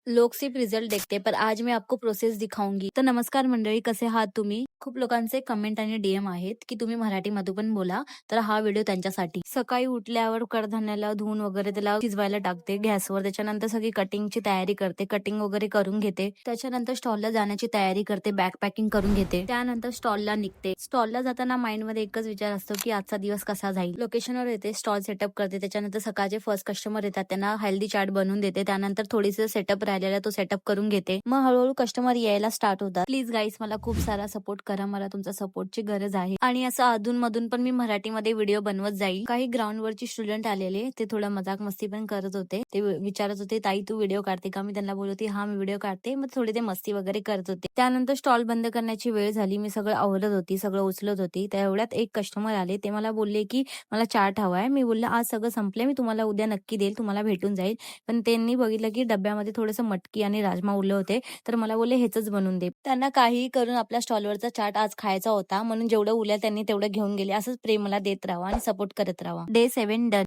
लोग सिर्फ रिझल्ट देखते पर आज मी आपको प्रोसेस दिखाऊंगी. तर नमस्कार मंडळी, कसे आहात तुम्ही? खूप लोकांचे कमेंट आणि डीएम आहेत की तुम्ही मराठीमध्ये पण बोला, तर हा व्हिडिओ त्यांच्यासाठी. सकाळी उठल्यावर कडधान्याला धुवून वगैरे त्याला शिजवायला टाकते गॅसवर. त्याच्यानंतर सगळी कटिंगची तयारी करते, कटिंग वगैरे करून घेते. त्याच्यानंतर स्टॉलला जाण्याची तयारी करते, बॅग पॅकिंग करून घेते. त्यानंतर स्टॉलला निघते. स्टॉलला जाताना माइंड मध्ये एकच विचार असतो की आजचा दिवस कसा जाईल. लोकेशनवर येते, स्टॉल सेटअप करते. त्याच्यानंतर सकाळचे फर्स्ट कस्टमर येतात, त्यांना हेल्दी चार्ट बनवून देते. त्यानंतर थोडीसं सेटअप राहिलेला तो सेटअप करून घेते. मग हळूहळू कस्टमर यायला स्टार्ट होतात. प्लीज गाईज, मला खूप सारा सपोर्ट करा, मला तुमचा सपोर्टची गरज आहे. आणि असं अधून मधून पण मी मराठीमध्ये व्हिडिओ बनवत जाईल. काही ग्राउंड वरची स्टुडंट आलेले, ते थोडं मजाक मस्ती पण करत होते. ते विचारत होते, ताई तू व्हिडिओ काढते का? मी त्यांना बोलते हा मी व्हिडिओ काढते. मग थोडे ते मस्ती वगैरे करत होते. त्यानंतर स्टॉल बंद करण्याची वेळ झाली. मी सगळं आवरत होती, सगळं उचलत होती. त्या एवढ्यात एक कस्टमर आले. ते मला बोलले की मला चार्ट हवाय. मी बोलले आज सगळं संपलंय, मी तुम्हाला उद्या नक्की देईल, तुम्हाला भेटून जाईल. पण त्यांनी बघितलं की डब्यामध्ये थोडंसं मटकी आणि राजमा उरले होते, तर मला बोलले हेच बनवून दे. त्यांना काहीही करून आपल्या स्टॉलवरचा चाट आज खायचा होता, म्हणून जेवढं उरलं त्यांनी तेवढं घेऊन गेले. असंच प्रेम मला देत राहा आणि सपोर्ट करत राहा. Day 7 done.